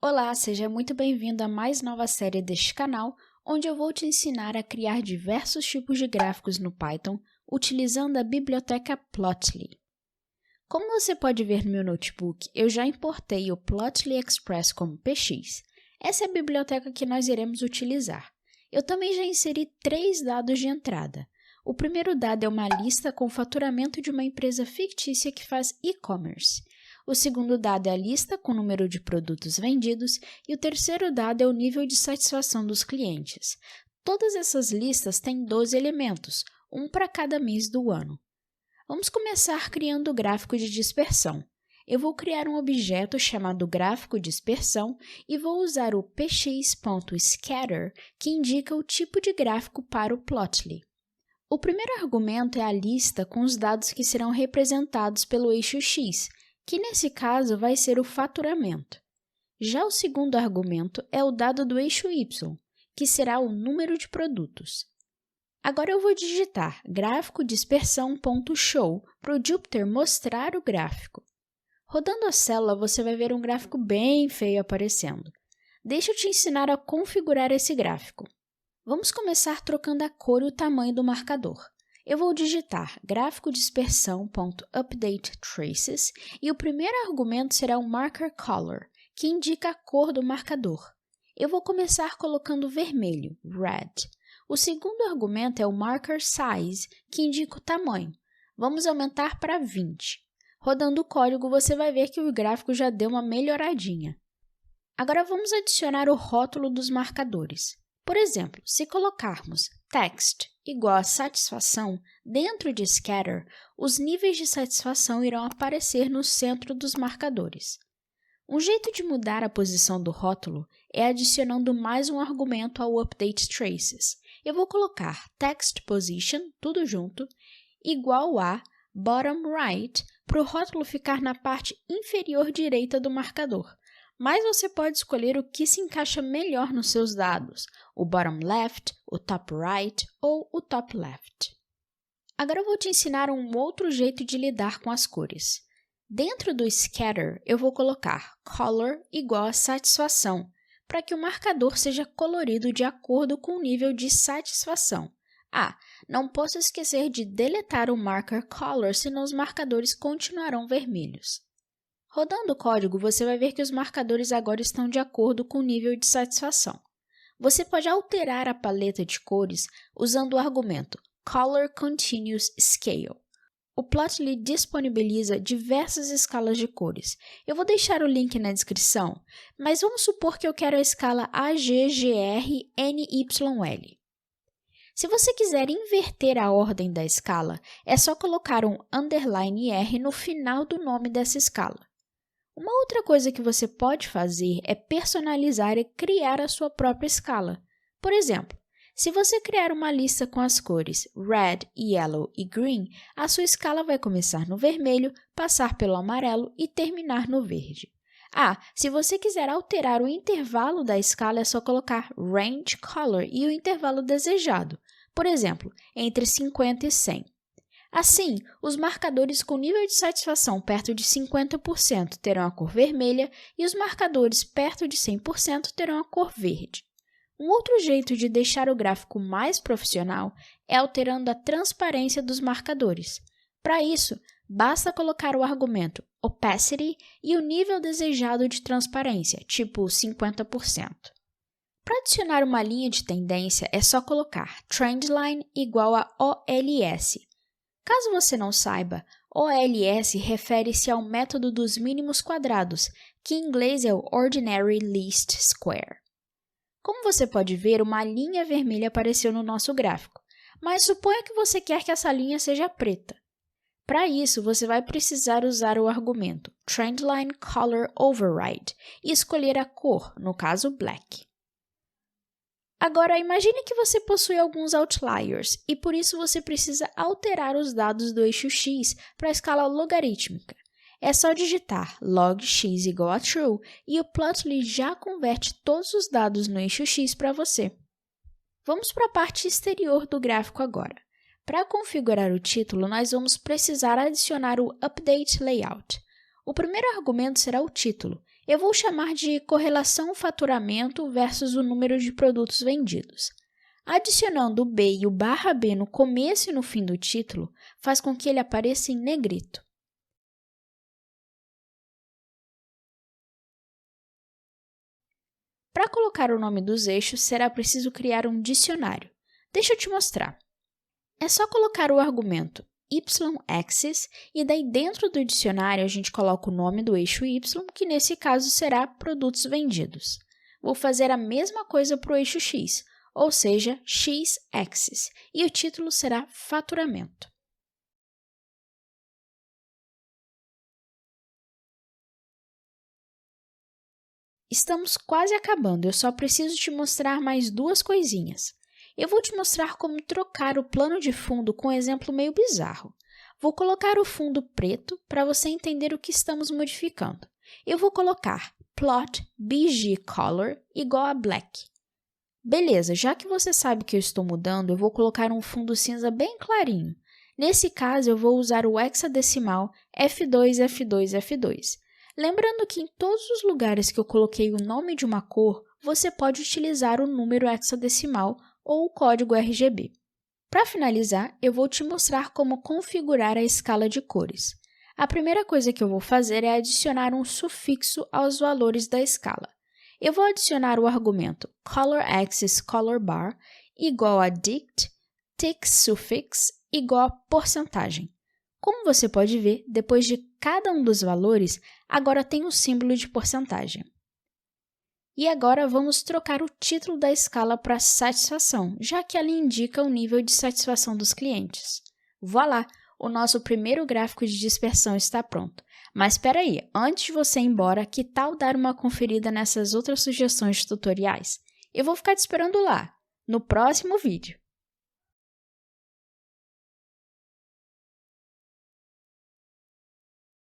Olá, seja muito bem-vindo a mais nova série deste canal, onde eu vou te ensinar a criar diversos tipos de gráficos no Python utilizando a biblioteca Plotly. Como você pode ver no meu notebook, eu já importei o Plotly Express como PX. Essa é a biblioteca que nós iremos utilizar. Eu também já inseri 3 dados de entrada. O primeiro dado é uma lista com o faturamento de uma empresa fictícia que faz e-commerce. O segundo dado é a lista com o número de produtos vendidos e o terceiro dado é o nível de satisfação dos clientes. Todas essas listas têm 12 elementos, um para cada mês do ano. Vamos começar criando o gráfico de dispersão. Eu vou criar um objeto chamado gráfico dispersão e vou usar o px.scatter, que indica o tipo de gráfico para o Plotly. O primeiro argumento é a lista com os dados que serão representados pelo eixo X, que nesse caso vai ser o faturamento. Já o segundo argumento é o dado do eixo Y, que será o número de produtos. Agora eu vou digitar gráfico dispersão.show para o Jupyter mostrar o gráfico. Rodando a célula, você vai ver um gráfico bem feio aparecendo. Deixa eu te ensinar a configurar esse gráfico. Vamos começar trocando a cor e o tamanho do marcador. Eu vou digitar gráfico dispersão.updateTraces e o primeiro argumento será o marker color, que indica a cor do marcador. Eu vou começar colocando vermelho, red. O segundo argumento é o marker size, que indica o tamanho. Vamos aumentar para 20. Rodando o código, você vai ver que o gráfico já deu uma melhoradinha. Agora vamos adicionar o rótulo dos marcadores. Por exemplo, se colocarmos text igual a satisfação dentro de scatter, os níveis de satisfação irão aparecer no centro dos marcadores. Um jeito de mudar a posição do rótulo é adicionando mais um argumento ao updateTraces. Eu vou colocar textPosition, tudo junto, igual a bottom right, para o rótulo ficar na parte inferior direita do marcador. Mas você pode escolher o que se encaixa melhor nos seus dados, o bottom left, o top right ou o top left. Agora eu vou te ensinar um outro jeito de lidar com as cores. Dentro do scatter, eu vou colocar color igual a satisfação, para que o marcador seja colorido de acordo com o nível de satisfação. Não posso esquecer de deletar o marker color, senão os marcadores continuarão vermelhos. Rodando o código, você vai ver que os marcadores agora estão de acordo com o nível de satisfação. Você pode alterar a paleta de cores usando o argumento Color Continuous Scale. O Plotly disponibiliza diversas escalas de cores. Eu vou deixar o link na descrição, mas vamos supor que eu quero a escala AGGRNYL. Se você quiser inverter a ordem da escala, é só colocar um underline R no final do nome dessa escala. Uma outra coisa que você pode fazer é personalizar e criar a sua própria escala. Por exemplo, se você criar uma lista com as cores red, yellow e green, a sua escala vai começar no vermelho, passar pelo amarelo e terminar no verde. Se você quiser alterar o intervalo da escala, é só colocar range color e o intervalo desejado, por exemplo, entre 50 e 100. Assim, os marcadores com nível de satisfação perto de 50% terão a cor vermelha e os marcadores perto de 100% terão a cor verde. Um outro jeito de deixar o gráfico mais profissional é alterando a transparência dos marcadores. Para isso, basta colocar o argumento opacity e o nível desejado de transparência, tipo 50%. Para adicionar uma linha de tendência, é só colocar trendline igual a OLS. Caso você não saiba, OLS refere-se ao método dos mínimos quadrados, que em inglês é o Ordinary Least Square. Como você pode ver, uma linha vermelha apareceu no nosso gráfico, mas suponha que você quer que essa linha seja preta. Para isso, você vai precisar usar o argumento Trendline Color Override e escolher a cor, no caso Black. Agora, imagine que você possui alguns outliers e por isso você precisa alterar os dados do eixo X para a escala logarítmica. É só digitar log x igual a true e o Plotly já converte todos os dados no eixo X para você. Vamos para a parte exterior do gráfico agora. Para configurar o título, nós vamos precisar adicionar o Update Layout. O primeiro argumento será o título. Eu vou chamar de correlação faturamento versus o número de produtos vendidos. Adicionando o B e o /B no começo e no fim do título faz com que ele apareça em negrito. Para colocar o nome dos eixos, será preciso criar um dicionário. Deixa eu te mostrar. É só colocar o argumento y-axis e daí dentro do dicionário a gente coloca o nome do eixo y, que nesse caso será produtos vendidos. Vou fazer a mesma coisa para o eixo x, ou seja, x-axis, e o título será faturamento. Estamos quase acabando, eu só preciso te mostrar mais duas coisinhas. Eu vou te mostrar como trocar o plano de fundo com um exemplo meio bizarro. Vou colocar o fundo preto para você entender o que estamos modificando. Eu vou colocar plot bg color igual a black. Beleza, já que você sabe que eu estou mudando, eu vou colocar um fundo cinza bem clarinho. Nesse caso, eu vou usar o hexadecimal F2, F2, F2. Lembrando que em todos os lugares que eu coloquei o nome de uma cor, você pode utilizar o número hexadecimal ou o código RGB. Para finalizar, eu vou te mostrar como configurar a escala de cores. A primeira coisa que eu vou fazer é adicionar um sufixo aos valores da escala. Eu vou adicionar o argumento colorAxis_colorBar igual a dict, tick_suffix igual a porcentagem. Como você pode ver, depois de cada um dos valores, agora tem o símbolo de porcentagem. E agora vamos trocar o título da escala para satisfação, já que ela indica o nível de satisfação dos clientes. Voilá! O nosso primeiro gráfico de dispersão está pronto. Mas espera aí, antes de você ir embora, que tal dar uma conferida nessas outras sugestões de tutoriais? Eu vou ficar te esperando lá, no próximo vídeo.